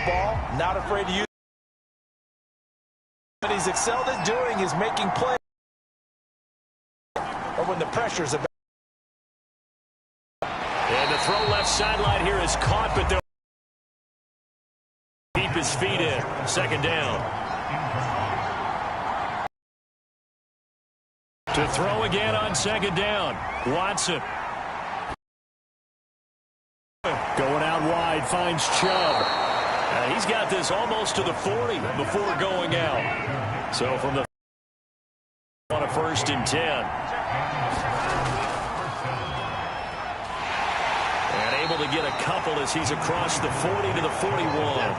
ball, not afraid to use it. What he's excelled at doing is making plays or when the pressure's about. And the throw left sideline here is caught, but they'll keep his feet in. Second down. To throw again on second down. Watson. Going out wide, finds Chubb. He's got this almost to the 40 before going out. So from the on a 1st and 10. And able to get a couple as he's across the 40 to the 41.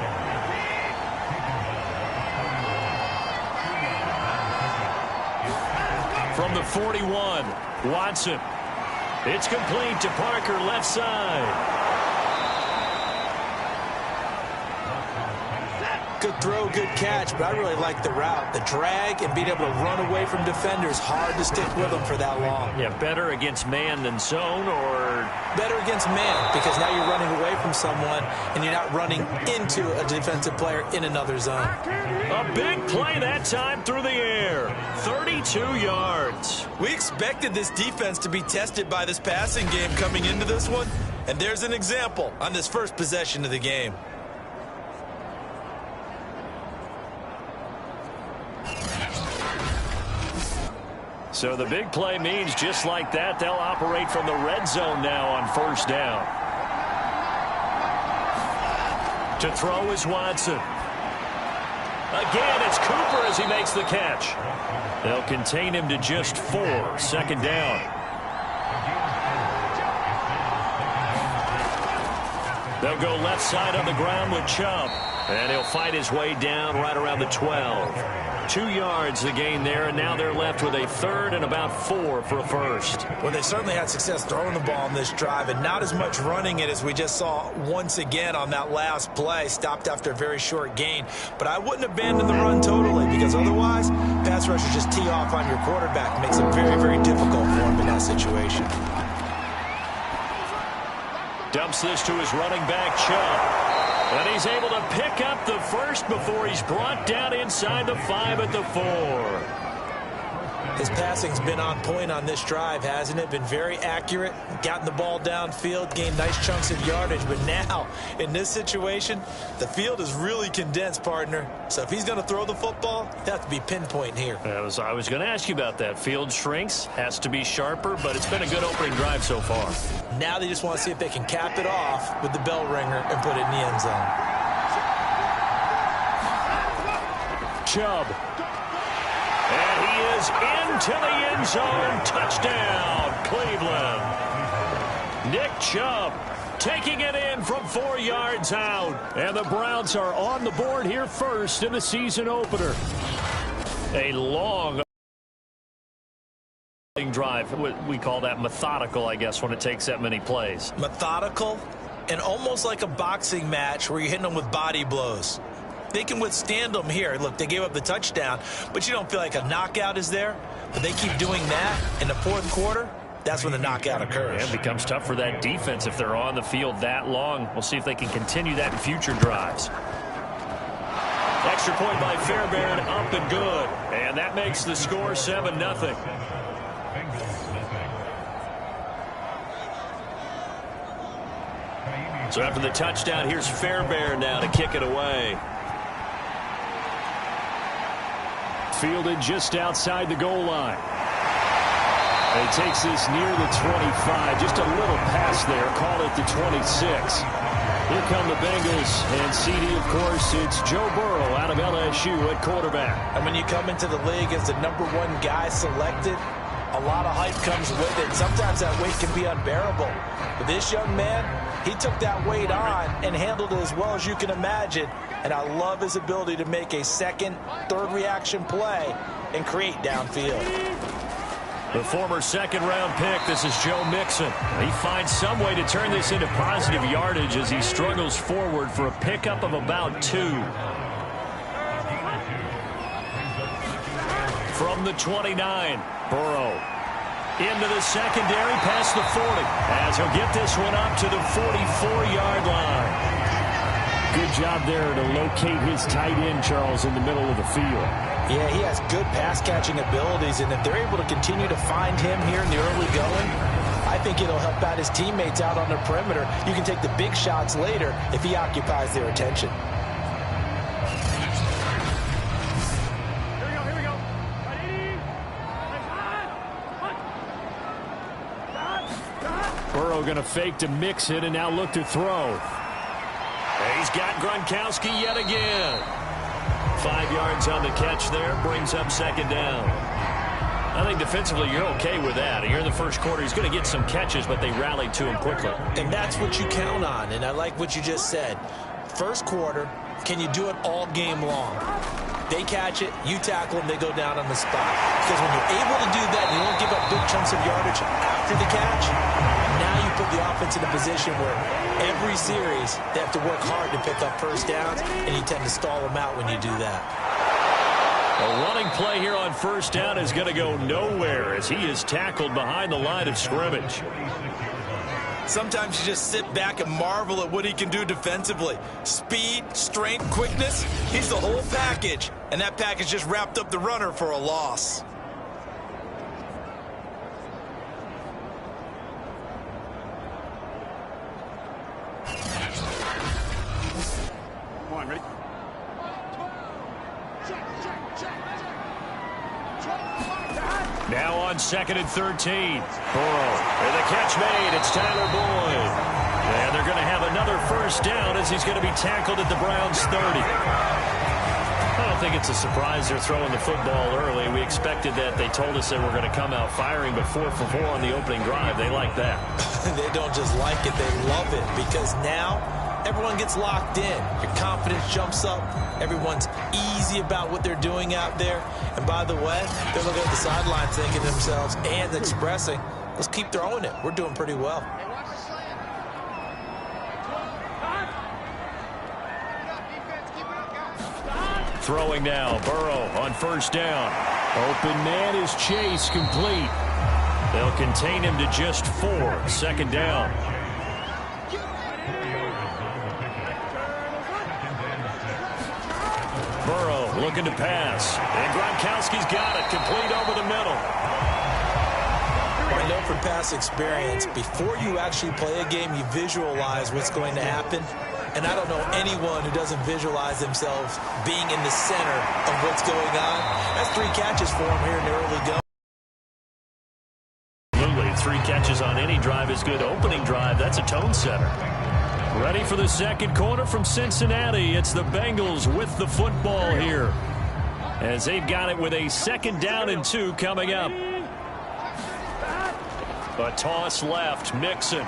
From the 41, Watson. It's complete to Parker, left side. Good throw, good catch, but I really like the route. The drag and being able to run away from defenders, hard to stick with them for that long. Yeah, better against man than zone, or? Better against man, because now you're running away from someone and you're not running into a defensive player in another zone. A big play that time through the air. 32 yards. We expected this defense to be tested by this passing game coming into this one, and there's an example on this first possession of the game. So the big play means just like that, they'll operate from the red zone now on 1st down. To throw is Watson. Again, it's Cooper as he makes the catch. They'll contain him to just 4. 2nd down. They'll go left side on the ground with Chubb. And he'll fight his way down right around the 12. 2 yards the gain there, and now they're left with a 3rd and about 4 for a 1st. Well, they certainly had success throwing the ball on this drive, and not as much running it as we just saw once again on that last play. Stopped after a very short gain. But I wouldn't abandon the run totally, because otherwise, pass rushers just tee off on your quarterback. It makes it very, very difficult for him in that situation. Dumps this to his running back, Chubb. And he's able to pick up the 1st before he's brought down inside the 5 at the 4. His passing's been on point on this drive, hasn't it? Been very accurate, gotten the ball downfield, gained nice chunks of yardage. But now, in this situation, the field is really condensed, partner. So if he's going to throw the football, it has to be pinpoint here. I was going to ask you about that. Field shrinks, has to be sharper, but it's been a good opening drive so far. Now they just want to see if they can cap it off with the bell ringer and put it in the end zone. Chubb. And he is into the end zone. Touchdown, Cleveland. Nick Chubb taking it in from 4 yards out. And the Browns are on the board here first in the season opener. A long drive. We call that methodical, I guess, when it takes that many plays. Methodical and almost like a boxing match where you're hitting them with body blows. They can withstand them here. Look, they gave up the touchdown, but you don't feel like a knockout is there. But they keep doing that in the 4th quarter. That's when the knockout occurs. Yeah, it becomes tough for that defense if they're on the field that long. We'll see if they can continue that in future drives. Extra point by Fairbairn, up and good. And that makes the score 7-0. So after the touchdown, here's Fairbairn now to kick it away. Fielded just outside the goal line. And he takes this near the 25. Just a little pass there. Call it the 26. Here come the Bengals. And CD, of course, it's Joe Burrow out of LSU at quarterback. And when you come into the league as the #1 guy selected, a lot of hype comes with it. Sometimes that weight can be unbearable. But this young man, he took that weight on and handled it as well as you can imagine. And I love his ability to make a second, third reaction play and create downfield. The former second-round pick, this is Joe Mixon. He finds some way to turn this into positive yardage as he struggles forward for a pickup of about 2. From the 29, Burrow into the secondary past the 40 as he'll get this one up to the 44-yard line. Good job there to locate his tight end, Charles, in the middle of the field. Yeah, he has good pass-catching abilities, and if they're able to continue to find him here in the early going, I think it'll help out his teammates out on the perimeter. You can take the big shots later if he occupies their attention. Here we go. Burrow going to fake to mix it and now look to throw. He's got Gronkowski yet again. 5 yards on the catch there, brings up second down. I think defensively you're okay with that. Here in the first quarter, he's going to get some catches, but they rallied to him quickly. And that's what you count on, and I like what you just said. First quarter, can you do it all game long? They catch it, you tackle them, they go down on the spot. Because when you're able to do that, you don't give up big chunks of yardage after the catch, now you put the offense in a position where every series they have to work hard to pick up first downs, and you tend to stall them out when you do that. A running play here on first down is going to go nowhere as he is tackled behind the line of scrimmage. Sometimes you just sit back and marvel at what he can do defensively. Speed, strength, quickness, he's the whole package. And that package just wrapped up the runner for a loss. Come on, ready? Now on 2nd and 13. Burrow. And the catch made. It's Tyler Boyd. And they're going to have another first down as he's going to be tackled at the Browns' 30. I don't think it's a surprise they're throwing the football early. We expected that. They told us they were going to come out firing, but 4 for 4 on the opening drive. They like that. They don't just like it, they love it, because now everyone gets locked in. Your confidence jumps up. Everyone's easy about what they're doing out there. And by the way, they're looking at the sideline thinking to themselves and expressing, let's keep throwing it. We're doing pretty well. Throwing now, Burrow on first down. Open man is Chase, complete. They'll contain him to just 4. Second down. Burrow looking to pass. And Gronkowski's got it, complete over the middle. I know from past experience, before you actually play a game, you visualize what's going to happen. And I don't know anyone who doesn't visualize themselves being in the center of what's going on. That's 3 catches for him here in the early go. Absolutely. 3 catches on any drive is good. Opening drive, that's a tone setter. Ready for the second quarter from Cincinnati. It's the Bengals with the football here, as they've got it with a 2nd down and 2 coming up. A toss left, Mixon.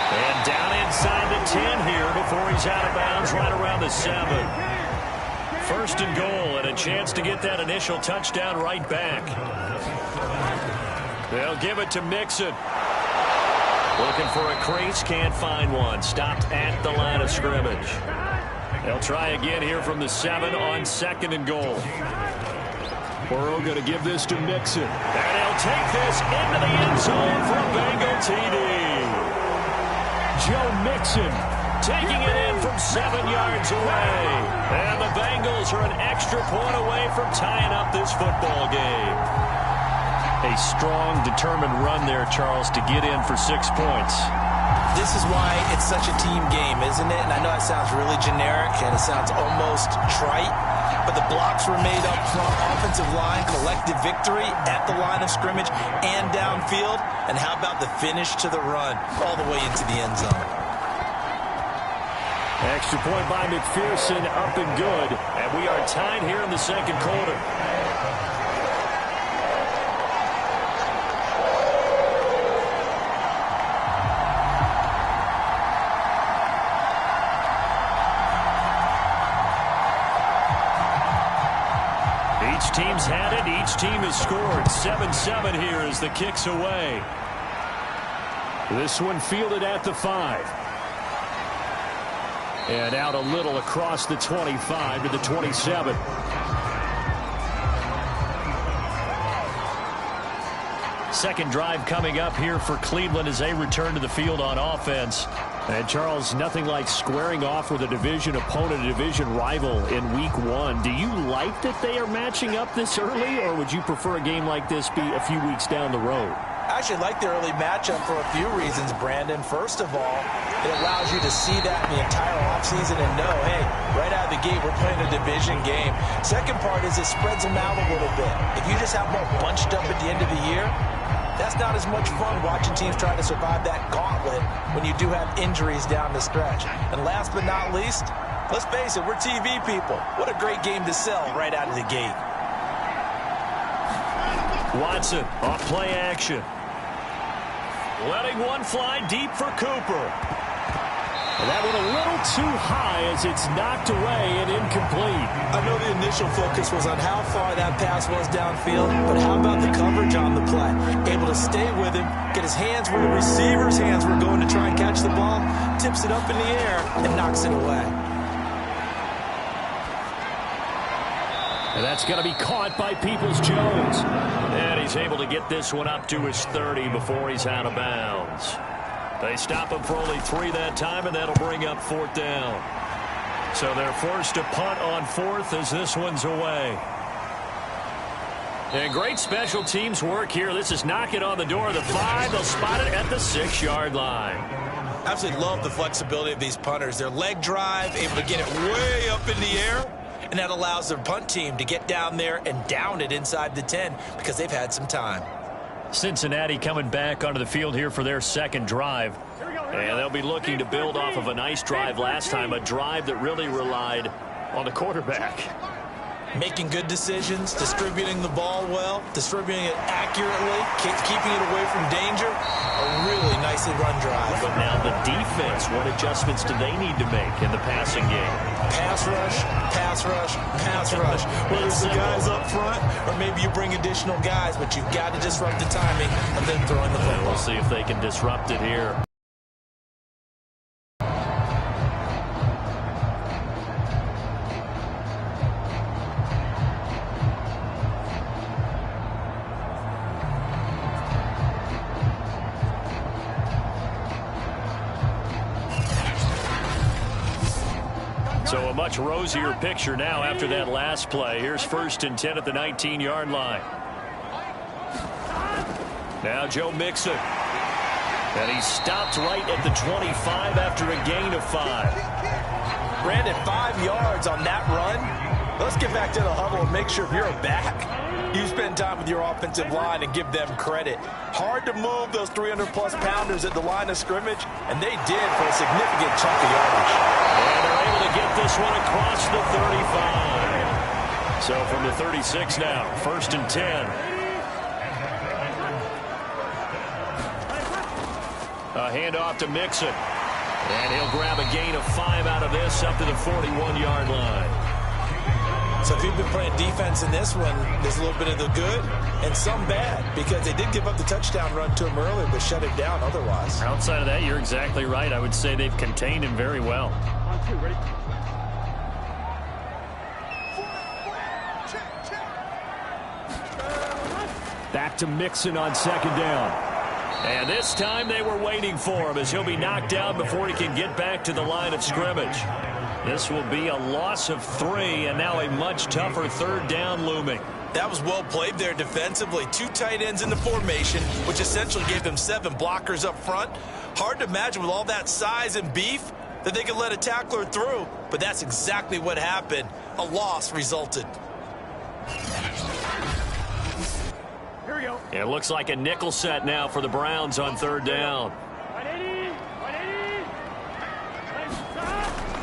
And down inside the 10 here before he's out of bounds right around the 7. 1st and goal, and a chance to get that initial touchdown right back. They'll give it to Mixon. Looking for a crease, can't find one. Stopped at the line of scrimmage. They'll try again here from the 7 on 2nd and goal. Burrow going to give this to Mixon. And he'll take this into the end zone for a Bengal TD. Joe Mixon taking it in from 7 yards away. And the Bengals are an extra point away from tying up this football game. A strong, determined run there, Charles, to get in for 6 points. This is why it's such a team game, isn't it? And I know it sounds really generic and it sounds almost trite, but the blocks were made up front, offensive line, collective victory at the line of scrimmage and downfield. And how about the finish to the run all the way into the end zone? Extra point by McPherson, up and good. And we are tied here in the second quarter. Each team's had it. Each team has scored. 7-7 here as the kick's away. This one fielded at the 5. And out a little across the 25 to the 27. Second drive coming up here for Cleveland as they return to the field on offense. And, Charles, nothing like squaring off with a division opponent, a division rival in Week 1. Do you like that they are matching up this early, or would you prefer a game like this be a few weeks down the road? I actually like the early matchup for a few reasons, Brandon. First of all, it allows you to see that in the entire offseason and know, hey, right out of the gate, we're playing a division game. Second part is it spreads them out a little bit. If you just have them all bunched up at the end of the year, that's not as much fun watching teams try to survive that gauntlet when you do have injuries down the stretch. And last but not least, let's face it, we're TV people. What a great game to sell right out of the gate. Watson off play action. Letting one fly deep for Cooper. And that went a little too high as it's knocked away and incomplete. I know the initial focus was on how far that pass was downfield, but how about the coverage on the play? Able to stay with him, get his hands where the receiver's hands were going to try and catch the ball, tips it up in the air, and knocks it away. And that's going to be caught by Peoples-Jones. And he's able to get this one up to his 30 before he's out of bounds. They stop him for only 3 that time, and that'll bring up 4th down. So they're forced to punt on 4th as this one's away. And great special teams work here. This is knocking on the door of the 5. They'll spot it at the 6-yard line. Absolutely love the flexibility of these punters. Their leg drive, able to get it way up in the air, and that allows their punt team to get down there and down it inside the 10 because they've had some time. Cincinnati coming back onto the field here for their second drive. And they'll be looking to build off of a nice drive last time, a drive that really relied on the quarterback. Making good decisions, distributing the ball well, distributing it accurately, keeping it away from danger. A really nicely run drive. But now the defense, what adjustments do they need to make in the passing game? Pass rush, pass rush, pass rush. Whether it's the guys up front or maybe you bring additional guys, but you've got to disrupt the timing of them throwing the football. We'll see if they can disrupt it here. So a much rosier picture now after that last play. Here's 1st and 10 at the 19-yard line. Now Joe Mixon. And he stopped right at the 25 after a gain of 5. Brandon, 5 yards on that run. Let's get back to the huddle and make sure if you're back, you spend time with your offensive line and give them credit. Hard to move those 300-plus pounders at the line of scrimmage, and they did for a significant chunk of yardage. And they're able to get this one across the 35. So from the 36 now, 1st and 10. A handoff to Mixon. And he'll grab a gain of 5 out of this up to the 41-yard line. So if you've been playing defense in this one, there's a little bit of the good and some bad because they did give up the touchdown run to him earlier but shut it down otherwise. Outside of that, you're exactly right. I would say they've contained him very well. On 2, ready? Back to Mixon on 2nd down. And this time they were waiting for him as he'll be knocked down before he can get back to the line of scrimmage. This will be a loss of 3 and now a much tougher 3rd down looming. That was well played there defensively. 2 tight ends in the formation, which essentially gave them 7 blockers up front. Hard to imagine with all that size and beef that they could let a tackler through, but that's exactly what happened. A loss resulted. Here we go. It looks like a nickel set now for the Browns on 3rd down. 180, 180.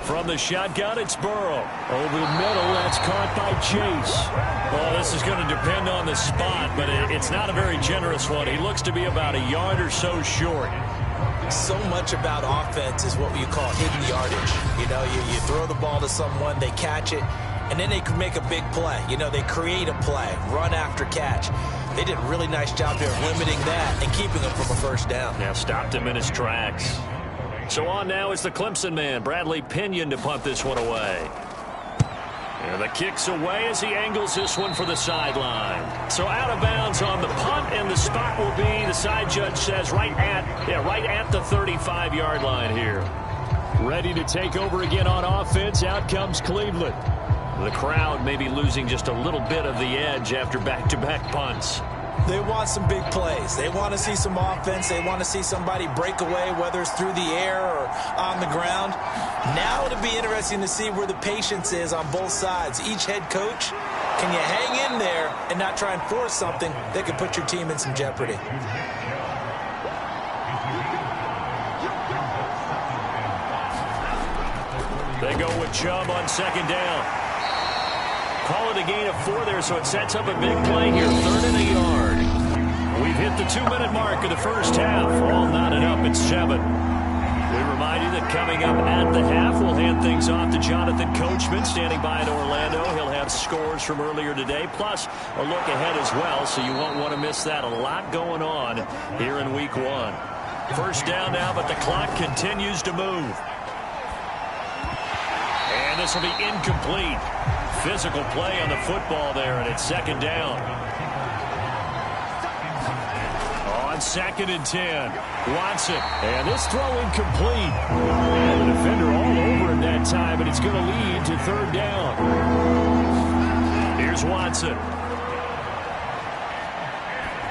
From the shotgun, it's Burrow. Over the middle, that's caught by Chase. Well, this is going to depend on the spot, but it's not a very generous one. He looks to be about a yard or so short. So much about offense is what you call hidden yardage. You know, you throw the ball to someone, they catch it, and then they can make a big play. You know, they create a play, run after catch. They did a really nice job there limiting that and keeping him from a 1st down. Now stopped him in his tracks. So on now is the Clemson man, Bradley Pinion, to punt this one away. And the kick's away as he angles this one for the sideline. So out of bounds on the punt, and the spot will be, the side judge says, right at the 35-yard line here. Ready to take over again on offense. Out comes Cleveland. The crowd may be losing just a little bit of the edge after back-to-back punts. They want some big plays. They want to see some offense. They want to see somebody break away, whether it's through the air or on the ground. Now it'll be interesting to see where the patience is on both sides. Each head coach, can you hang in there and not try and force something that could put your team in some jeopardy? They go with Chubb on second down. Call it a gain of 4 there, so it sets up a big play here. 3rd and a yard. We've hit the 2-minute mark of the first half. All knotted up at 7. We remind you that coming up at the half, we'll hand things off to Jonathan Coachman, standing by in Orlando. He'll have scores from earlier today, plus a look ahead as well, so you won't want to miss that. A lot going on here in Week 1. First down now, but the clock continues to move. And this will be incomplete. Physical play on the football there, and it's second down. On 2nd and 10, Watson. And this throw incomplete. And the defender all over him that time, and it's going to lead to 3rd down. Here's Watson.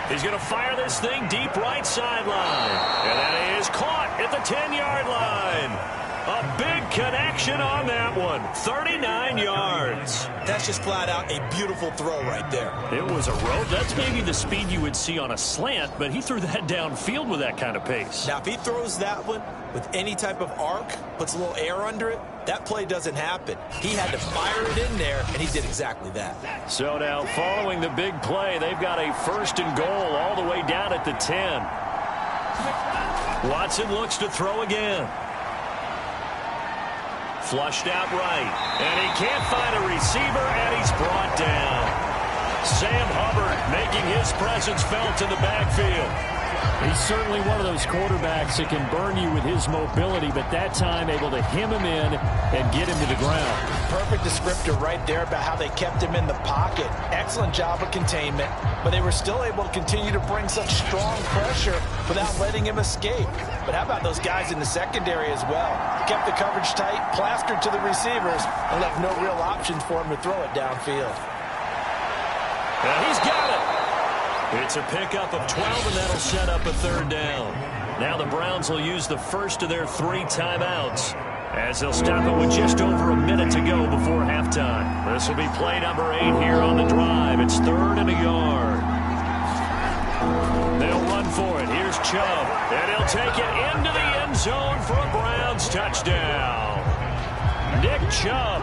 He's going to fire this thing deep right sideline. And that is caught at the 10-yard line. A big connection on that one. 39 yards. That's just flat out a beautiful throw right there. It was a rope. That's maybe the speed you would see on a slant, but he threw that downfield with that kind of pace. Now, if he throws that one with any type of arc, puts a little air under it, that play doesn't happen. He had to fire it in there, and he did exactly that. So now, following the big play, they've got a 1st and goal all the way down at the 10. Watson looks to throw again. Flushed out right, and he can't find a receiver, and he's brought down. Sam Hubbard making his presence felt in the backfield. He's certainly one of those quarterbacks that can burn you with his mobility, but that time able to hem him in and get him to the ground. Perfect descriptor right there about how they kept him in the pocket. Excellent job of containment, but they were still able to continue to bring such strong pressure without letting him escape. But how about those guys in the secondary as well? Kept the coverage tight, plastered to the receivers, and left no real options for him to throw it downfield. And he's got it. It's a pickup of 12, and that'll set up a 3rd down. Now the Browns will use the first of their 3 timeouts, as they'll stop it with just over a minute to go before halftime. This will be play number 8 here on the drive. It's 3rd and a yard. They'll run for it. Here's Chubb, and he'll take it into the end zone for a Browns touchdown. Nick Chubb,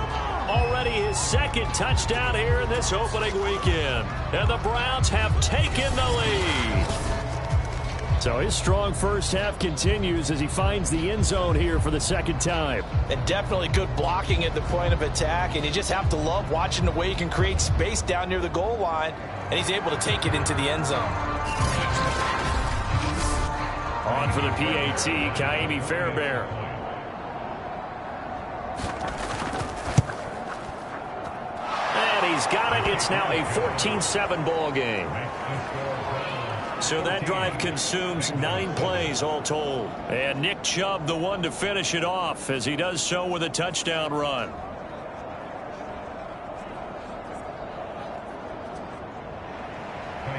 already his 2nd touchdown here in this opening weekend. And the Browns have taken the lead. So his strong first half continues as he finds the end zone here for the 2nd time. And definitely good blocking at the point of attack, and you just have to love watching the way he can create space down near the goal line, and he's able to take it into the end zone. On for the PAT, Kaimi Fairbairn. And he's got it. It's now a 14-7 ball game. So that drive consumes 9 plays all told. And Nick Chubb, the one to finish it off, as he does so with a touchdown run.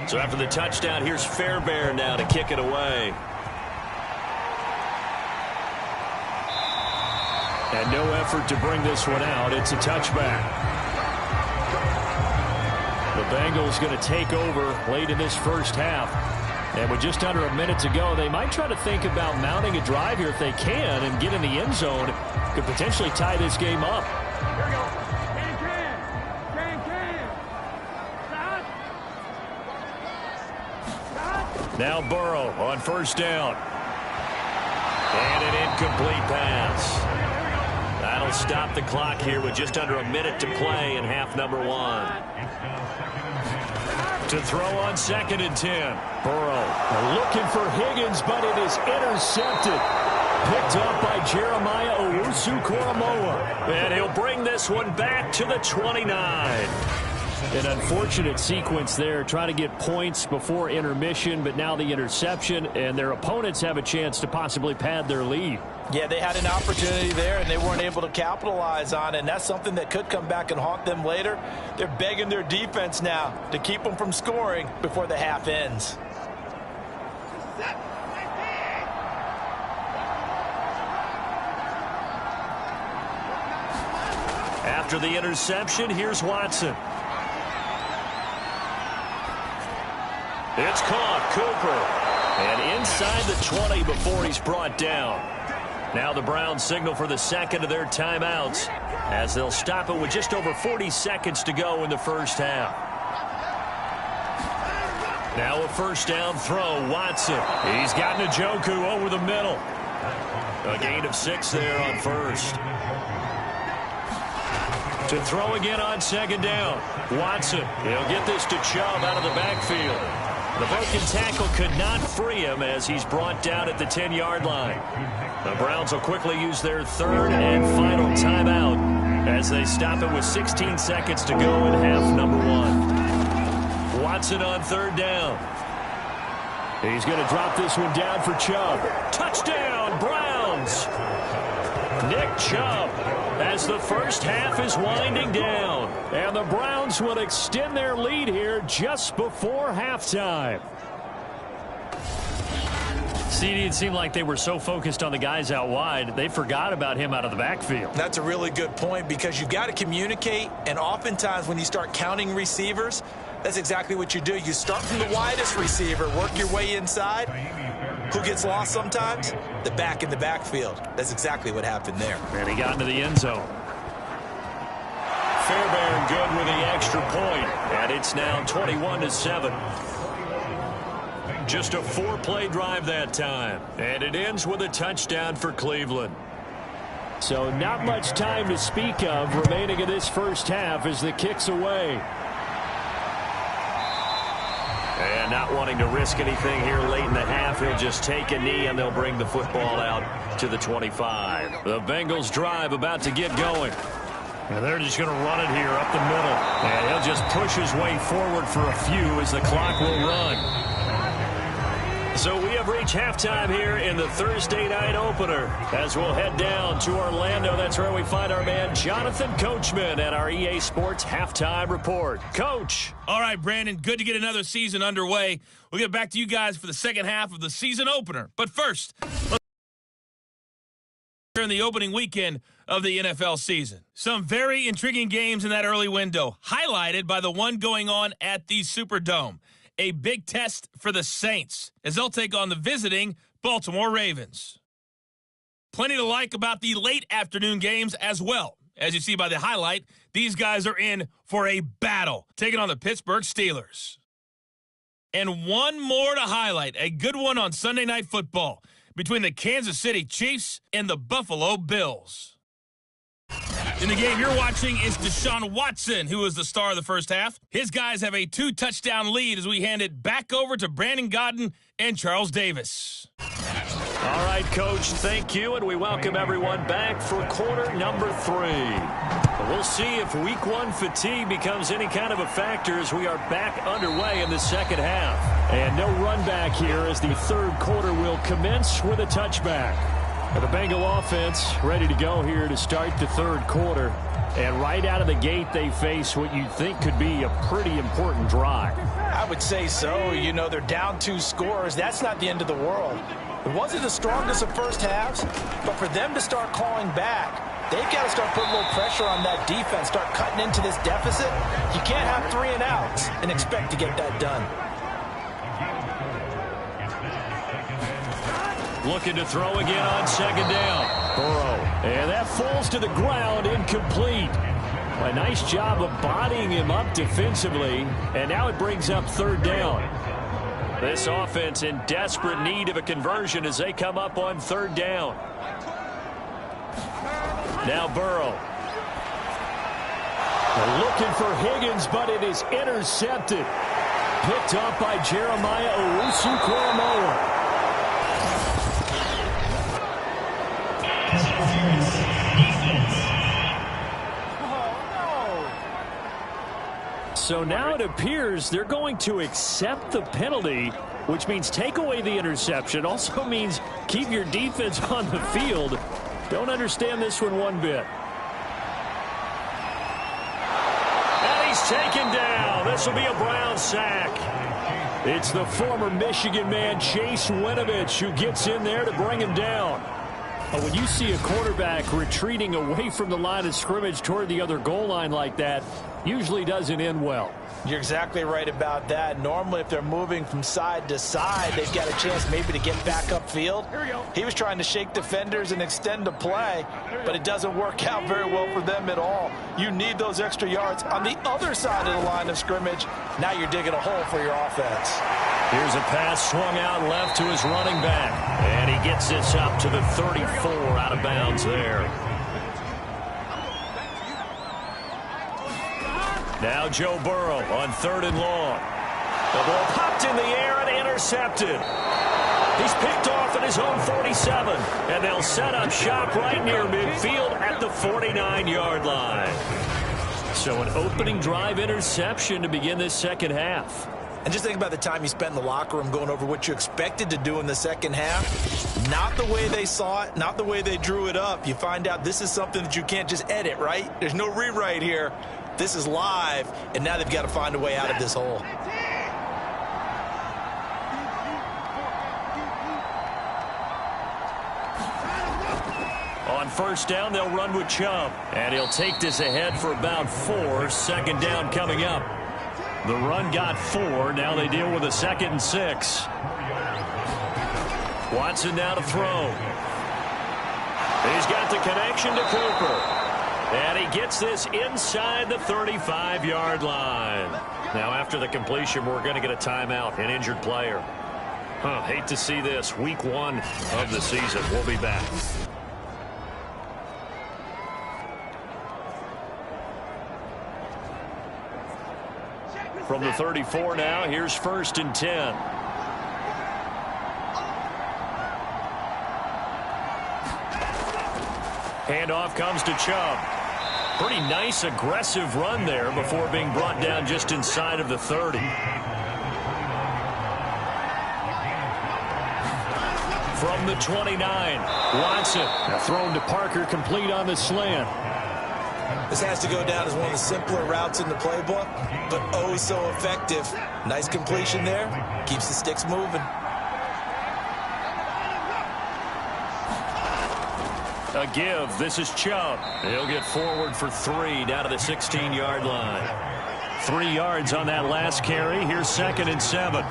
So after the touchdown, here's Fairbairn now to kick it away. And no effort to bring this one out. It's a touchback. The Bengals going to take over late in this first half. And with just under a minute to go, they might try to think about mounting a drive here if they can and get in the end zone. Could potentially tie this game up. Here we go. Can. Stop. Now Burrow on first down. And an incomplete pass. That'll stop the clock here with just under a minute to play in half number 1. To throw on 2nd and 10. Burrow looking for Higgins, but it is intercepted. Picked up by Jeremiah Owusu-Koramoah. And he'll bring this one back to the 29. An unfortunate sequence there, trying to get points before intermission, but now the interception, and their opponents have a chance to possibly pad their lead. Yeah, they had an opportunity there, and they weren't able to capitalize on it, and that's something that could come back and haunt them later. They're begging their defense now to keep them from scoring before the half ends. After the interception, here's Watson. It's caught, Cooper. And inside the 20 before he's brought down. Now the Browns signal for the second of their timeouts as they'll stop it with just over 40 seconds to go in the first half. Now a first down throw, Watson. He's got Njoku over the middle. A gain of 6 there on first. To throw again on second down. Watson, he'll get this to Chubb out of the backfield. The broken tackle could not free him as he's brought down at the 10-yard line. The Browns will quickly use their third and final timeout as they stop it with 16 seconds to go in half number 1. Watson on third down. He's going to drop this one down for Chubb. Touchdown, Browns! Nick Chubb as the first half is winding down. And the Browns will extend their lead here just before halftime. CD, it seemed like they were so focused on the guys out wide, they forgot about him out of the backfield. That's a really good point because you've got to communicate, and oftentimes when you start counting receivers, that's exactly what you do. You start from the widest receiver, work your way inside. Who gets lost sometimes? The back in the backfield. That's exactly what happened there. And he got into the end zone. Fairbairn good with the extra point, and it's now 21-7. Just a 4-play drive that time, and it ends with a touchdown for Cleveland. So not much time to speak of remaining in this first half as the kick's away. And not wanting to risk anything here late in the half, he'll just take a knee and they'll bring the football out to the 25. The Bengals drive about to get going. And they're just going to run it here up the middle. And he'll just push his way forward for a few as the clock will run. So we have reached halftime here in the Thursday night opener as we'll head down to Orlando. That's where we find our man Jonathan Coachman at our EA Sports Halftime Report. Coach. All right, Brandon, good to get another season underway. We'll get back to you guys for the second half of the season opener. But first, let's during the opening weekend of the NFL season. Some very intriguing games in that early window, highlighted by the one going on at the Superdome. A big test for the Saints as they'll take on the visiting Baltimore Ravens. Plenty to like about the late afternoon games as well. As you see by the highlight, these guys are in for a battle, taking on the Pittsburgh Steelers. And one more to highlight, a good one on Sunday Night Football between the Kansas City Chiefs and the Buffalo Bills. In the game you're watching is Deshaun Watson, who is the star of the first half. His guys have a 2-touchdown lead as we hand it back over to Brandon Godden and Charles Davis. All right, Coach, thank you, and we welcome everyone back for quarter number 3. We'll see if week 1 fatigue becomes any kind of a factor as we are back underway in the second half. And no run back here as the third quarter will commence with a touchback. The Bengal offense ready to go here to start the third quarter. And right out of the gate, they face what you think could be a pretty important drive. I would say so. You know, they're down 2 scores. That's not the end of the world. It wasn't the strongest of first halves, but for them to start clawing back, they've got to start putting a little pressure on that defense, start cutting into this deficit. You can't have 3 and outs and expect to get that done. Looking to throw again on second down. Burrow. And that falls to the ground, incomplete. A nice job of bodying him up defensively. And now it brings up third down. This offense in desperate need of a conversion as they come up on third down. Now Burrow. They're looking for Higgins, but it is intercepted. Picked up by Jeremiah Owusu-Koramoah. So now it appears they're going to accept the penalty, which means take away the interception. Also means keep your defense on the field. Don't understand this one bit. And he's taken down. This will be a Brown sack. It's the former Michigan man, Chase Winovich, who gets in there to bring him down. But when you see a quarterback retreating away from the line of scrimmage toward the other goal line like that, usually doesn't end well. You're exactly right about that. Normally, if they're moving from side to side, they've got a chance maybe to get back upfield. Here we go. He was trying to shake defenders and extend the play, but it doesn't work out very well for them at all. You need those extra yards on the other side of the line of scrimmage. Now you're digging a hole for your offense. Here's a pass swung out left to his running back. And he gets this up to the 34 out of bounds there. Now Joe Burrow on 3rd and long. The ball popped in the air and intercepted. He's picked off at his own 47. And they'll set up shop right near midfield at the 49-yard line. So an opening drive interception to begin this second half. And just think about the time you spent in the locker room going over what you expected to do in the second half. Not the way they saw it, not the way they drew it up. You find out this is something that you can't just edit, right? There's no rewrite here. This is live, and now they've got to find a way out of this hole. On 1st down, they'll run with Chubb. And he'll take this ahead for about 4. 2nd down coming up. The run got 4. Now they deal with a 2nd and 6. Watson now to throw. He's got the connection to Cooper. And he gets this inside the 35-yard line. Now, after the completion, we're going to get a timeout, an injured player. Hate to see this. Week 1 of the season. We'll be back. From the 34 now, here's 1st and 10. Handoff comes to Chubb. Pretty nice, aggressive run there before being brought down just inside of the 30. From the 29, Watson. Thrown to Parker, complete on the slant. This has to go down as one of the simpler routes in the playbook, but oh so effective. Nice completion there. Keeps the sticks moving. A give. This is Chubb. He'll get forward for 3 down to the 16-yard line. 3 yards on that last carry. Here's 2nd and 7.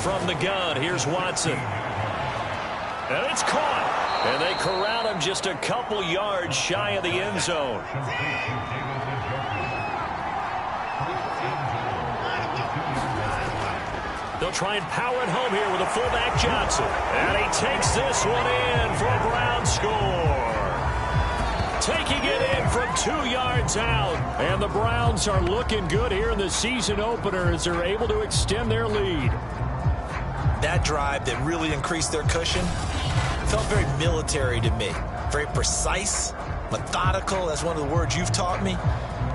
From the gun, here's Watson. And it's caught. And they corral him just a couple yards shy of the end zone. They'll try and power it home here with a fullback Johnson. And he takes this one in for a Brown score. Taking it in from 2 yards out. And the Browns are looking good here in the season opener as they're able to extend their lead. That drive that really increased their cushion felt very military to me. Very precise, methodical. That's one of the words you've taught me.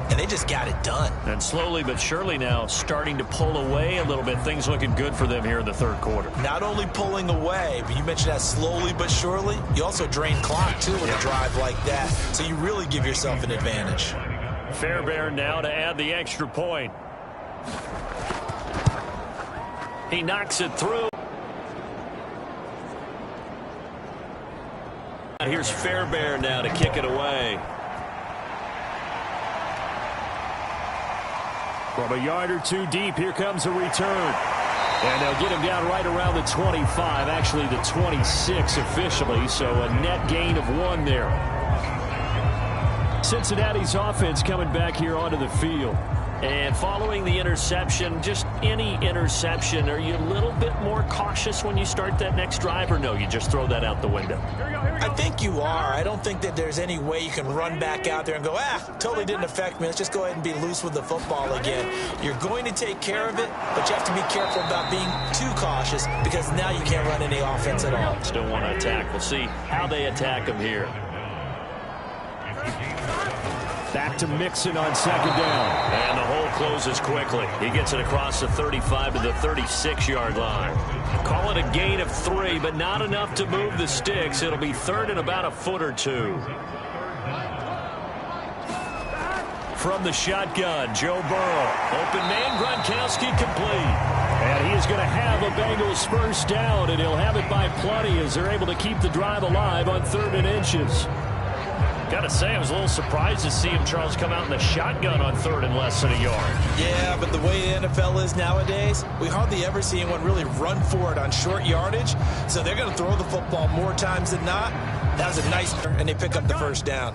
And they just got it done. And slowly but surely now starting to pull away a little bit. Things looking good for them here in the 3rd quarter. Not only pulling away, but you mentioned that slowly but surely. You also drain clock, too, with a drive like that. So you really give yourself an advantage. Fairbairn now to add the extra point. He knocks it through. Here's Fairbairn now to kick it away. From a yard or 2 deep, here comes a return. And they'll get him down right around the 25, actually the 26 officially, so a net gain of 1 there. Cincinnati's offense coming back here onto the field. And following the interception, just any interception, are you a little bit more cautious when you start that next drive, or no, you just throw that out the window? I think you are. I don't think that there's any way you can run back out there and go, totally didn't affect me. Let's just go ahead and be loose with the football again. You're going to take care of it, but you have to be careful about being too cautious because now you can't run any offense at all. Still want to attack. We'll see how they attack them here. Back to Mixon on second down. And the hole closes quickly. He gets it across the 35 to the 36-yard line. Call it a gain of 3, but not enough to move the sticks. It'll be third and about a foot or two. From the shotgun, Joe Burrow. Open man, Gronkowski complete. And he is going to have a Bengals first down, and he'll have it by plenty as they're able to keep the drive alive on 3rd and inches. Got to say, I was a little surprised to see him, Charles, come out in the shotgun on 3rd and less than a yard. Yeah, but the way the NFL is nowadays, we hardly ever see anyone really run for it on short yardage. So they're going to throw the football more times than not. That was a nice, and they pick up the first down.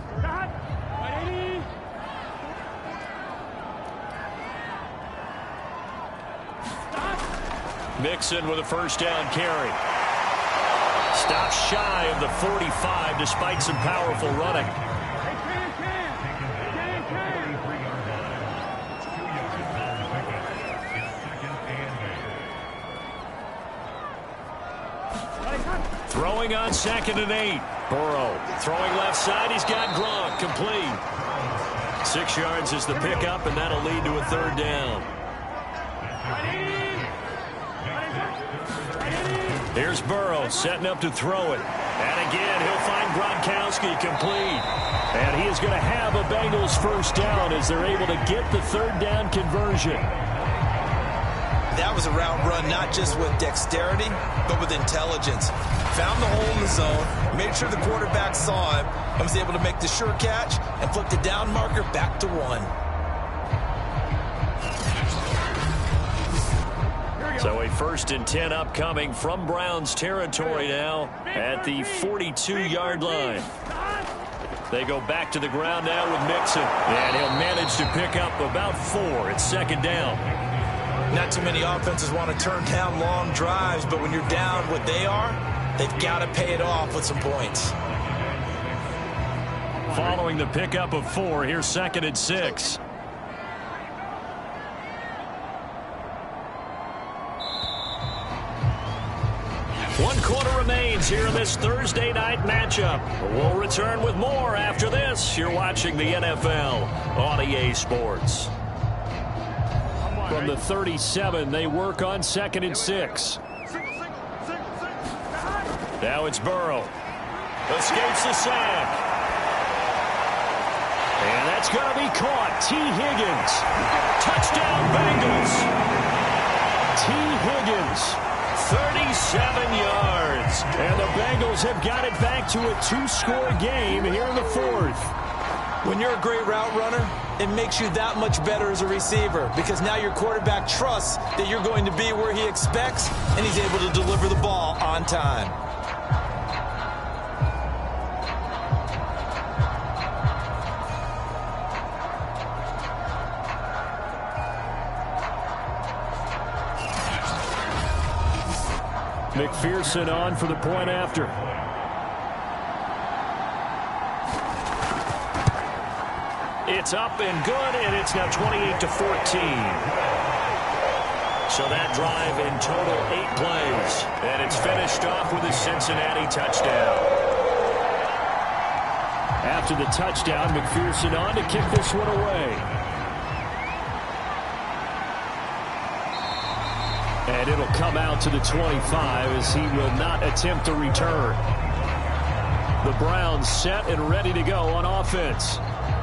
Mixon with a first down carry. Stops shy of the 45 despite some powerful running. Throwing on 2nd and 8. Burrow throwing left side. He's got Gronk complete. 6 yards is the pickup, and that'll lead to a 3rd down. Here's Burrow setting up to throw it. And again, he'll find Gronkowski complete. And he is going to have a Bengals first down as they're able to get the 3rd down conversion. That was a route run not just with dexterity, but with intelligence. Found the hole in the zone, made sure the quarterback saw him, and was able to make the sure catch and flip the down marker back to 1. So a 1st and 10 upcoming from Browns territory now at the 42-yard line. They go back to the ground now with Mixon. And he'll manage to pick up about 4. It's 2nd down. Not too many offenses want to turn down long drives, but when you're down what they are, they've got to pay it off with some points. Following the pickup of 4, here's 2nd and 6. One quarter remains here in this Thursday night matchup. We'll return with more after this. You're watching the NFL on EA Sports. From the 37, they work on 2nd and 6. Now it's Burrow. Escapes the sack. And that's going to be caught. T. Higgins. Touchdown Bengals. T. Higgins. 37 yards. And the Bengals have got it back to a 2-score game here in the 4th. When you're a great route runner, it makes you that much better as a receiver because now your quarterback trusts that you're going to be where he expects, and he's able to deliver the ball on time. McPherson on for the point after. It's up and good, and it's now 28-14. So that drive in total 8 plays. And it's finished off with a Cincinnati touchdown. After the touchdown, McPherson on to kick this one away. And it'll come out to the 25 as he will not attempt to return. The Browns set and ready to go on offense.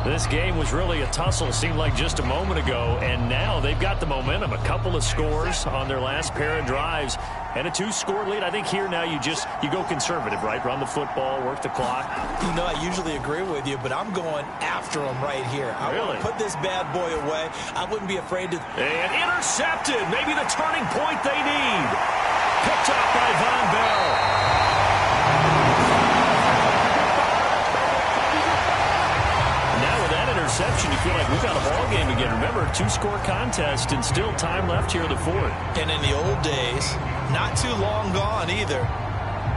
This game was really a tussle, seemed like just a moment ago, and now they've got the momentum. A couple of scores on their last pair of drives, and a 2-score lead. I think here now you go conservative, right? Run the football, work the clock. You know, I usually agree with you, but I'm going after him right here. I really want to put this bad boy away. I wouldn't be afraid to. And intercepted. Maybe the turning point they need. Picked up by Von Bell. Interception, you feel like we've got a ball game again. Remember, 2-score contest and still time left here in the 4th. And in the old days, not too long gone either.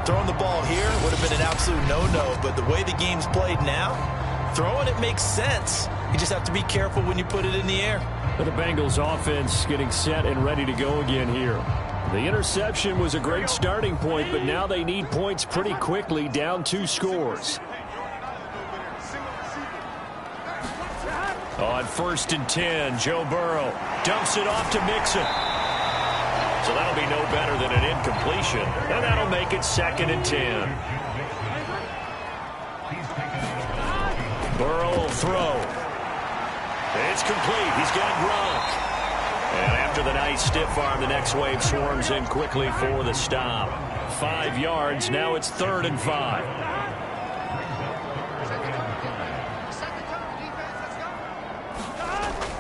Throwing the ball here would have been an absolute no-no, but the way the game's played now, throwing it makes sense. You just have to be careful when you put it in the air. The Bengals offense getting set and ready to go again here. The interception was a great starting point, but now they need points pretty quickly, down 2 scores. On 1st and 10, Joe Burrow dumps it off to Mixon. So that'll be no better than an incompletion, and that'll make it 2nd and 10. Burrow will throw. It's complete. He's got Gronk. And after the nice stiff arm, the next wave swarms in quickly for the stop. 5 yards. Now it's 3rd and 5.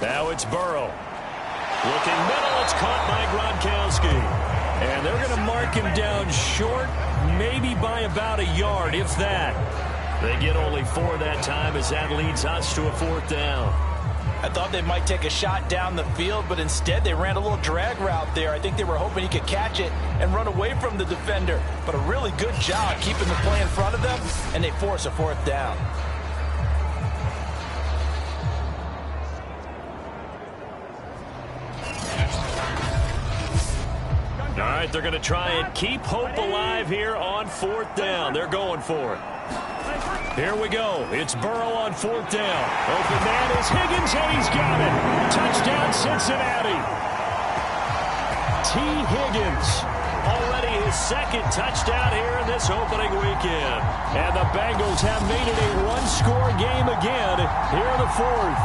Now it's Burrow. Looking middle. It's caught by Gronkowski. And they're going to mark him down short, maybe by about a yard, if that. They get only 4 that time as that leads us to a 4th down. I thought they might take a shot down the field, but instead they ran a little drag route there. I think they were hoping he could catch it and run away from the defender. But a really good job keeping the play in front of them, and they force a 4th down. All right, they're going to try and keep hope alive here on 4th down. They're going for it. Here we go. It's Burrow on 4th down. Open man is Higgins, and he's got it. Touchdown, Cincinnati. T. Higgins. Already his 2nd touchdown here in this opening weekend. And the Bengals have made it a one-score game again here in the 4th.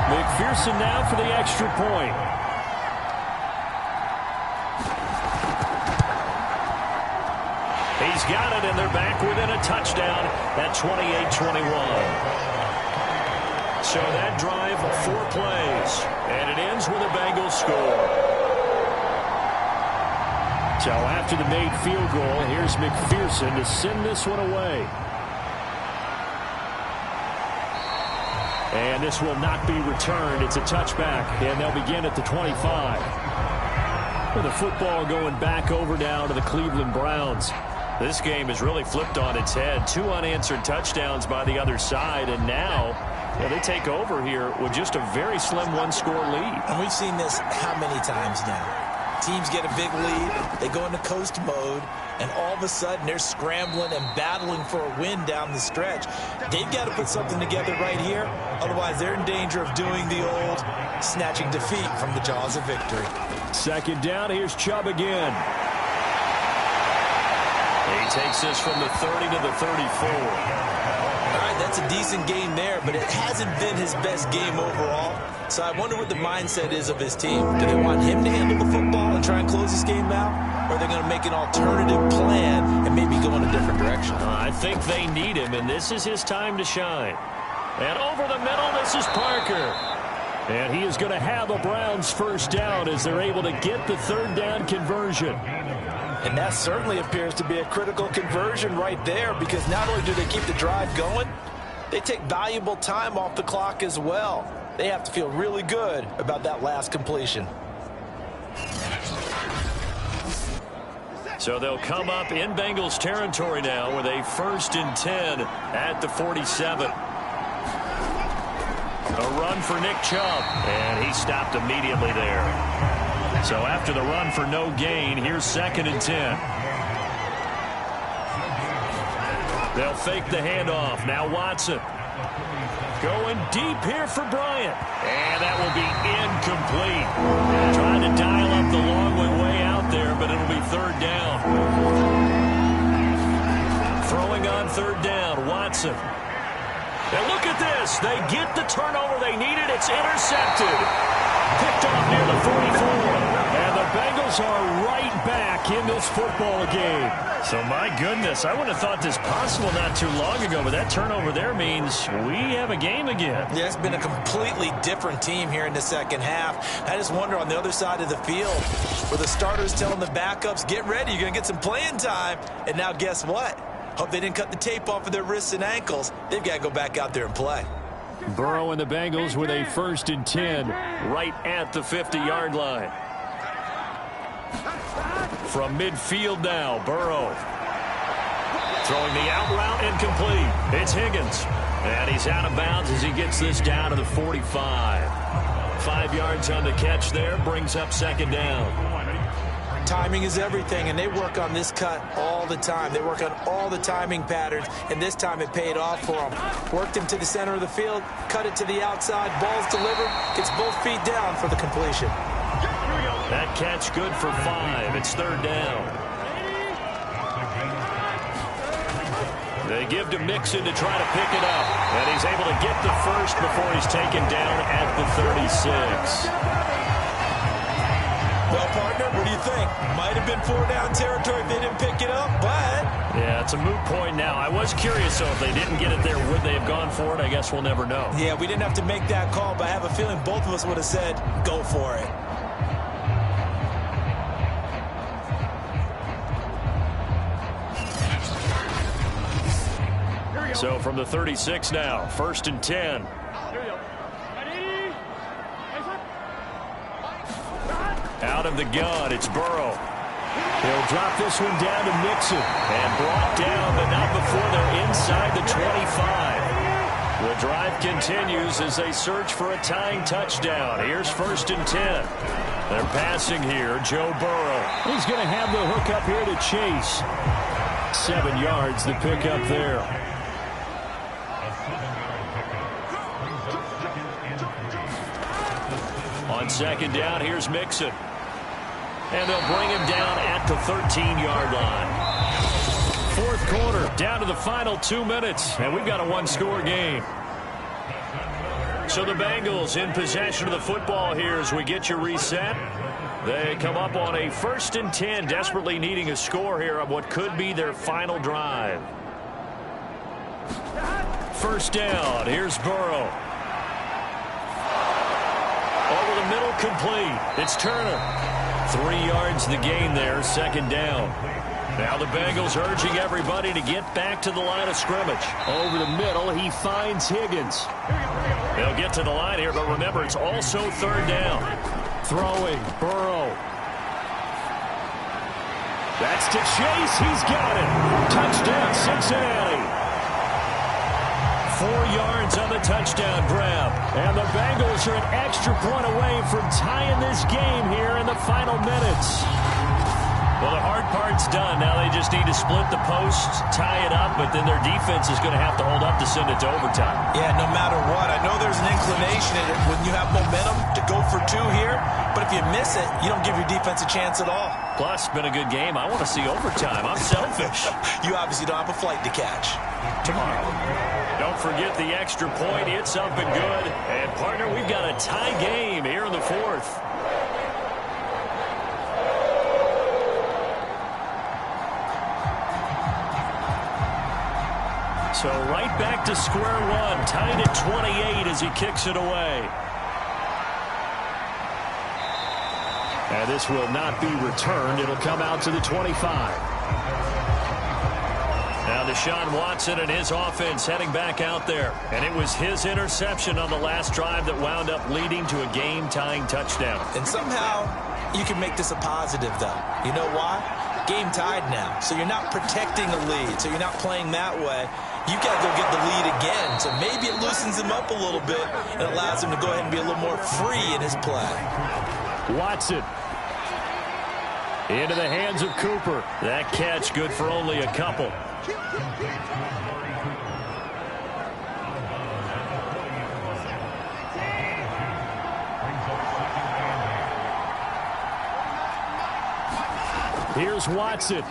McPherson now for the extra point. He's got it, and they're back within a touchdown at 28-21. So that drive, 4 plays, and it ends with a Bengals score. So after the made field goal, here's McPherson to send this one away. And this will not be returned. It's a touchback, and they'll begin at the 25. With the football going back over now to the Cleveland Browns. This game has really flipped on its head. 2 unanswered touchdowns by the other side, and now they take over here with just a very slim one-score lead. And we've seen this how many times now? Teams get a big lead, they go into coast mode, and all of a sudden they're scrambling and battling for a win down the stretch. They've got to put something together right here, otherwise they're in danger of doing the old snatching defeat from the jaws of victory. 2nd down, here's Chubb again. He takes this from the 30 to the 34. All right, that's a decent game there, but it hasn't been his best game overall. So I wonder what the mindset is of his team. Do they want him to handle the football and try and close this game out? Or are they going to make an alternative plan and maybe go in a different direction? I think they need him, and this is his time to shine. And over the middle, this is Parker. And he is going to have a Browns 1st down as they're able to get the 3rd down conversion. And that certainly appears to be a critical conversion right there, because not only do they keep the drive going, they take valuable time off the clock as well. They have to feel really good about that last completion. So they'll come up in Bengals territory now with a 1st and 10 at the 47. A run for Nick Chubb, and he stopped immediately there. So after the run for no gain, here's 2nd and 10. They'll fake the handoff. Now Watson. Going deep here for Bryant. And that will be incomplete. Trying to dial up the long way out there, but it'll be 3rd down. Throwing on 3rd down, Watson. And look at this. They get the turnover they needed. It's intercepted. Picked off near the 44. And the Bengals are right back in this football game. So, my goodness, I wouldn't have thought this possible not too long ago, but that turnover there means we have a game again. Yeah, it's been a completely different team here in the 2nd half. I just wonder on the other side of the field, where the starters telling the backups, get ready, you're going to get some playing time. And now guess what? Hope they didn't cut the tape off of their wrists and ankles. They've got to go back out there and play. Burrow and the Bengals with a 1st and 10 right at the 50-yard line. From midfield now, Burrow. Throwing the out route incomplete. It's Higgins. And he's out of bounds as he gets this down to the 45. 5 yards on the catch there, brings up second down. Timing is everything, and they work on this cut all the time. They work on all the timing patterns, and this time it paid off for them. Worked him to the center of the field, cut it to the outside, ball's delivered, gets both feet down for the completion. That catch good for 5. It's third down. They give to Mixon to try to pick it up, and he's able to get the first before he's taken down at the 36. Well, partner, what do you think? Might have been 4-down territory if they didn't pick it up, but... Yeah, it's a moot point now. I was curious, though, if they didn't get it there, would they have gone for it? I guess we'll never know. Yeah, we didn't have to make that call, but I have a feeling both of us would have said, go for it. So from the 36 now, 1st and 10. Out of the gun, it's Burrow. He'll drop this one down to Mixon. And brought down, but not before they're inside the 25. The drive continues as they search for a tying touchdown. Here's 1st and 10. They're passing here, Joe Burrow. He's going to have the hook up here to Chase. 7 yards, the pickup there. On second down, here's Mixon. And they'll bring him down at the 13-yard line. Fourth quarter, down to the final 2 minutes, and we've got a one-score game. So the Bengals in possession of the football here as we get you reset. They come up on a 1st and 10, desperately needing a score here on what could be their final drive. First down, here's Burrow. Over the middle, complete. It's Turner. 3 yards the gain there, second down. Now the Bengals urging everybody to get back to the line of scrimmage. Over the middle, he finds Higgins. They'll get to the line here, but remember, it's also third down. Throwing, Burrow. That's to Chase. He's got it. Touchdown, Cincinnati. 4 yards on the touchdown grab. And the Bengals are an extra point away from tying this game here in the final minutes. Well, the hard part's done. Now they just need to split the posts, tie it up, but then their defense is going to have to hold up to send it to overtime. Yeah, no matter what. I know there's an inclination in it when you have momentum to go for 2 here, but if you miss it, you don't give your defense a chance at all. Plus, it's been a good game. I want to see overtime. I'm selfish. You obviously don't have a flight to catch tomorrow. Don't forget the extra point. It's up and good. And, partner, we've got a tie game here in the fourth. So right back to square one, tied at 28 as he kicks it away. And this will not be returned. It'll come out to the 25. Now Deshaun Watson and his offense heading back out there. And it was his interception on the last drive that wound up leading to a game-tying touchdown. And somehow you can make this a positive, though. You know why? Game tied now. So you're not protecting a lead. So you're not playing that way. You've got to go get the lead again. So maybe it loosens him up a little bit and allows him to go ahead and be a little more free in his play. Watson. Into the hands of Cooper. That catch good for only a couple. Here's Watson.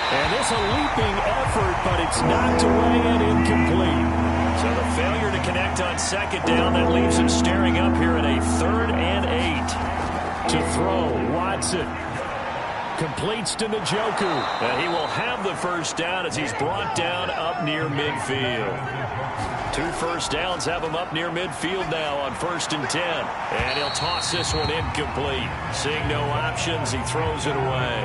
And it's a leaping effort, but it's knocked away and incomplete. So the failure to connect on second down, that leaves him staring up here at a 3rd and 8. To throw, Watson. Completes to Njoku. And he will have the first down as he's brought down up near midfield. 2 first downs have him up near midfield now on 1st and 10. And he'll toss this one incomplete. Seeing no options, he throws it away.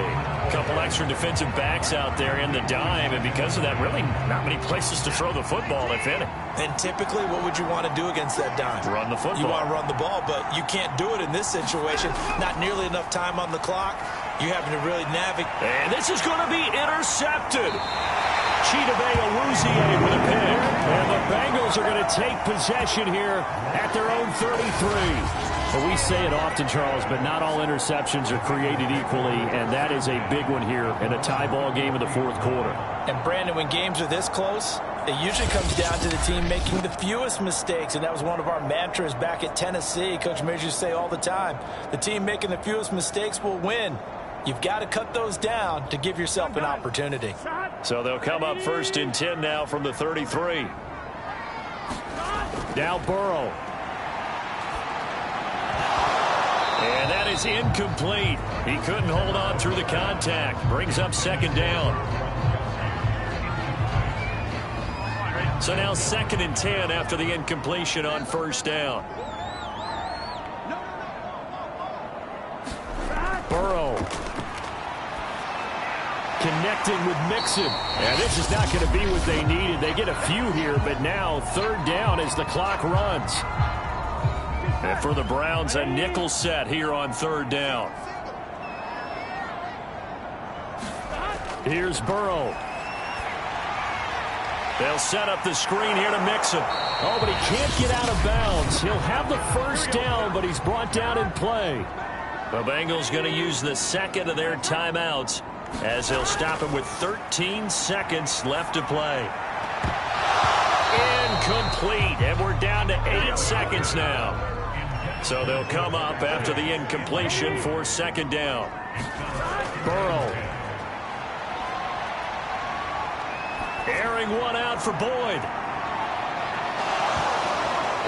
A couple extra defensive backs out there in the dime, and because of that, really not many places to throw the football, if any. And typically, what would you want to do against that dime? Run the football. You want to run the ball, but you can't do it in this situation. Not nearly enough time on the clock. You having to really navigate. And this is going to be intercepted. Chidobe with a pick. And the Bengals are going to take possession here at their own 33. Well, we say it often, Charles, but not all interceptions are created equally, and that is a big one here in a tie ball game in the fourth quarter. And, Brandon, when games are this close, it usually comes down to the team making the fewest mistakes, and that was one of our mantras back at Tennessee. Coach Mears used to say all the time, the team making the fewest mistakes will win. You've got to cut those down to give yourself an opportunity. So they'll come up 1st and 10 now from the 33. Now Burrow. And that is incomplete. He couldn't hold on through the contact. Brings up 2nd down. So now 2nd and 10 after the incompletion on 1st down. Burrow. Connecting with Mixon. And this is not going to be what they needed. They get a few here, but now 3rd down as the clock runs. And for the Browns, a nickel set here on 3rd down. Here's Burrow. They'll set up the screen here to Mixon. Oh, but he can't get out of bounds. He'll have the 1st down, but he's brought down in play. The Bengals going to use the 2nd of their timeouts as they'll stop him with 13 seconds left to play. Incomplete, and we're down to 8 seconds now. So they'll come up after the incompletion for 2nd down. Burrow. Airing one out for Boyd.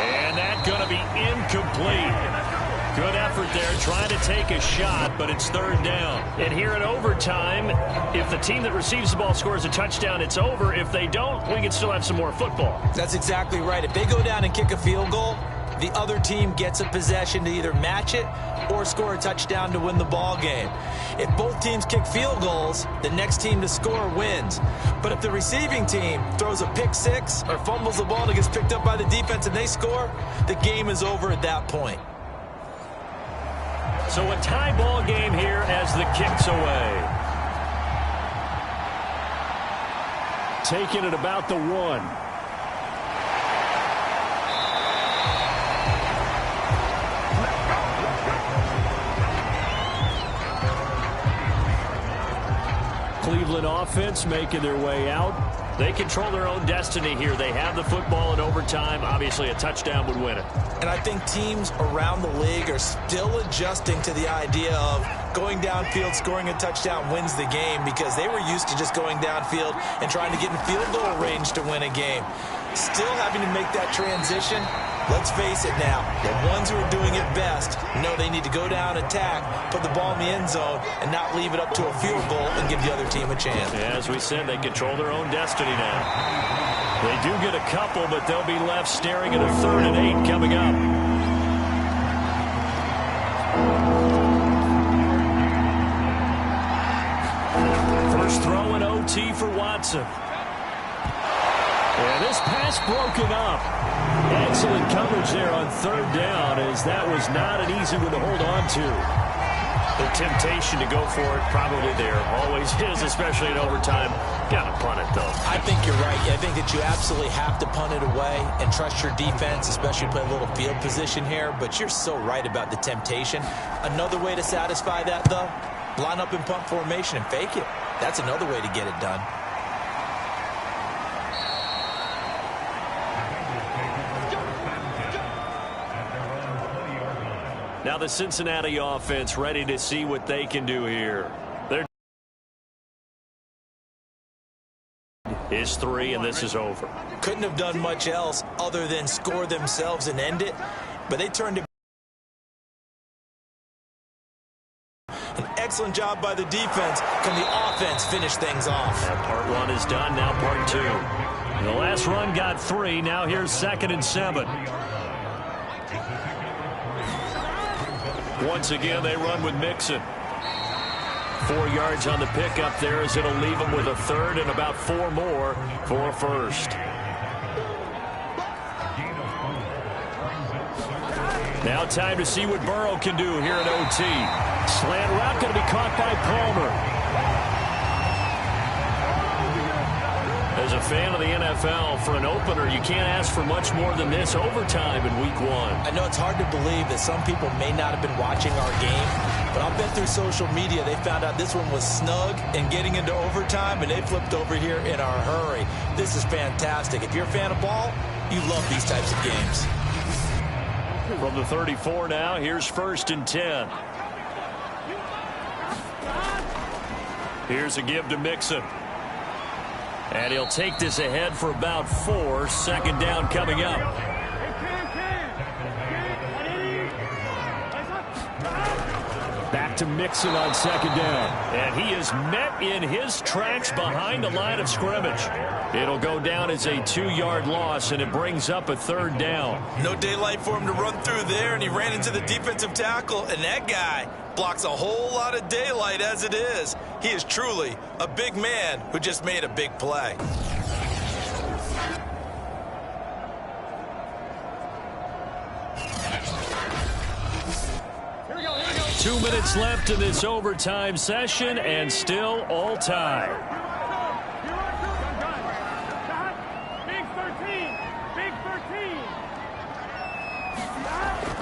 And that's going to be incomplete. Good effort there, trying to take a shot, but it's 3rd down. And here in overtime, if the team that receives the ball scores a touchdown, it's over. If they don't, we can still have some more football. That's exactly right. If they go down and kick a field goal, the other team gets a possession to either match it or score a touchdown to win the ball game. If both teams kick field goals, the next team to score wins. But if the receiving team throws a pick six or fumbles the ball and it gets picked up by the defense and they score, the game is over at that point. So a tie ball game here as the kick's away. Taking it about the 1. Cleveland offense making their way out. They control their own destiny here. They have the football in overtime. Obviously, a touchdown would win it. And I think teams around the league are still adjusting to the idea of going downfield, scoring a touchdown wins the game, because they were used to just going downfield and trying to get in field goal range to win a game. Still having to make that transition. Let's face it now, the ones who are doing it best know they need to go down, attack, put the ball in the end zone, and not leave it up to a field goal and give the other team a chance. Yeah, as we said, they control their own destiny now. They do get a couple, but they'll be left staring at a 3rd and 8 coming up. First throw in OT for Watson. And this pass broken up. Excellent coverage there on 3rd down, as that was not an easy one to hold on to. The temptation to go for it probably there. Always is, especially in overtime. Got to punt it, though. I think you're right. I think that you absolutely have to punt it away and trust your defense, especially play a little field position here. But you're so right about the temptation. Another way to satisfy that, though, line up in punt formation and fake it. That's another way to get it done. Now the Cincinnati offense ready to see what they can do here. There is 3, and this is over. Couldn't have done much else other than score themselves and end it, but they turned it. An excellent job by the defense. Can the offense finish things off? That part 1 is done. Now part 2. The last run got 3. Now here's 2nd and 7. Once again, they run with Mixon. 4 yards on the pickup there, as it'll leave them with a 3rd and about 4 more for a 1st. Now time to see what Burrow can do here at OT. Slant route going to be caught by Palmer. fan of the NFL, for an opener, you can't ask for much more than this overtime in Week 1. I know it's hard to believe that some people may not have been watching our game, but I'll bet through social media they found out this one was snug and getting into overtime, and they flipped over here in a hurry. This is fantastic. If you're a fan of ball, you love these types of games. From the 34 now, here's 1st and 10. Here's a give to Mixon. And he'll take this ahead for about 4. 2nd down coming up. Back to Mixon on 2nd down. And he is met in his tracks behind the line of scrimmage. It'll go down as a 2-yard loss, and it brings up a 3rd down. No daylight for him to run through there, and he ran into the defensive tackle, and that guy blocks a whole lot of daylight as it is. He is truly a big man who just made a big play. Here we go, here we go. 2 minutes left in this overtime session, and still all tied. Big 13. Big 13.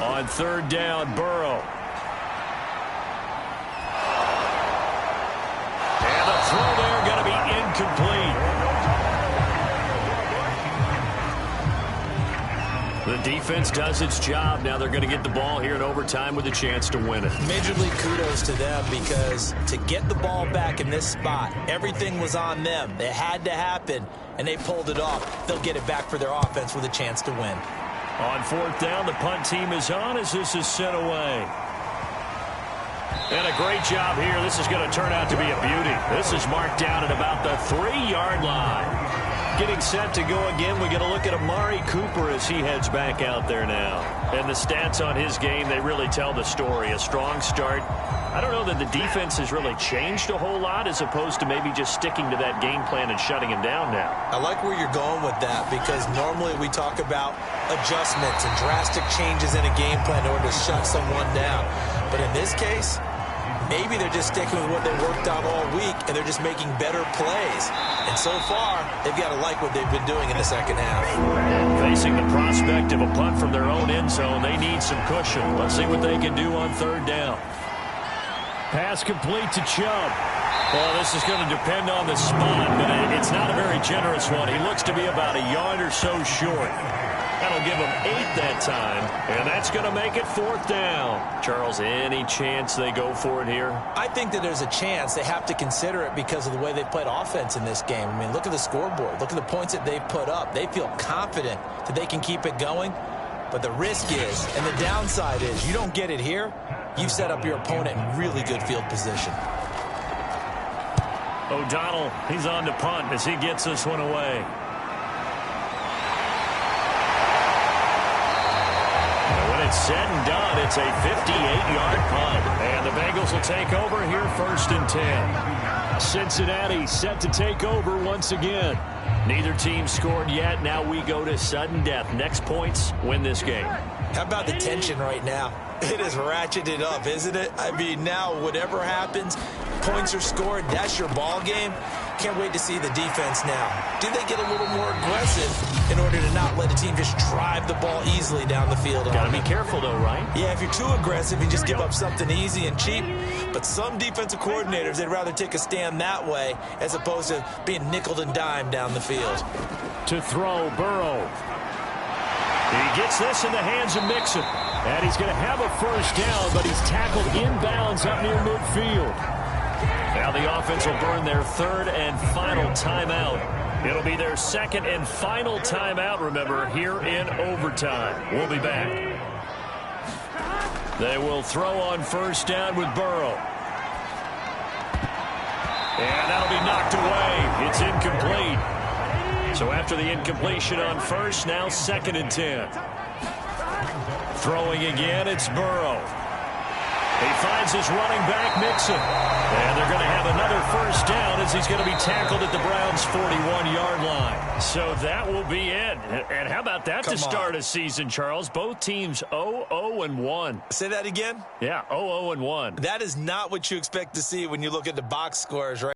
On 3rd down, Burrow. And the throw there going to be incomplete. The defense does its job. Now they're going to get the ball here in overtime with a chance to win it. Major league kudos to them, because to get the ball back in this spot, everything was on them. It had to happen, and they pulled it off. They'll get it back for their offense with a chance to win. On 4th down, the punt team is on as this is sent away. And a great job here. This is going to turn out to be a beauty. This is marked down at about the 3-yard line. Getting set to go again, we get a look at Amari Cooper as he heads back out there now. And the stats on his game, they really tell the story. A strong start. I don't know that the defense has really changed a whole lot, as opposed to maybe just sticking to that game plan and shutting him down now. I like where you're going with that, because normally we talk about adjustments and drastic changes in a game plan in order to shut someone down. But in this case, maybe they're just sticking with what they worked out all week, and they're just making better plays. And so far, they've got to like what they've been doing in the second half. Facing the prospect of a punt from their own end zone, they need some cushion. Let's see what they can do on 3rd down. Pass complete to Chubb. Well, this is going to depend on the spot, but it's not a very generous one. He looks to be about a yard or so short. That'll give him 8 that time, and that's going to make it 4th down. Charles, any chance they go for it here? I think that there's a chance. They have to consider it because of the way they played offense in this game. I mean, look at the scoreboard. Look at the points that they've put up. They feel confident that they can keep it going. But the risk is, and the downside is, you don't get it here, you've set up your opponent in really good field position. O'Donnell, he's on to punt as he gets this one away. Said and done, it's a 58-yard punt. And the Bengals will take over here 1st and 10. Cincinnati set to take over once again. Neither team scored yet. Now we go to sudden death. Next points win this game. How about the tension right now? It is ratcheted up, isn't it? I mean, now whatever happens, points are scored, that's your ball game. Can't wait to see the defense now. Do they get a little more aggressive in order to not let the team just drive the ball easily down the field? Got to be careful, though, right? Yeah, if you're too aggressive, you just give up something easy and cheap. But some defensive coordinators, they'd rather take a stand that way as opposed to being nickeled and dimed down the field. To throw, Burrow. He gets this in the hands of Mixon. And he's going to have a 1st down, but he's tackled inbounds up near midfield. Now the offense will burn their 3rd and final timeout. It'll be their 2nd and final timeout, remember, here in overtime. We'll be back. They will throw on 1st down with Burrow. And that'll be knocked away. It's incomplete. So after the incompletion on 1st, now 2nd and 10. Throwing again, it's Burrow. He finds his running back, Mixon. And they're going to have another 1st down as he's going to be tackled at the Browns' 41-yard line. So that will be it. And how about that to start a season, Charles? Both teams 0-0-1. Say that again? Yeah, 0-0-1. That is not what you expect to see when you look at the box scores, right?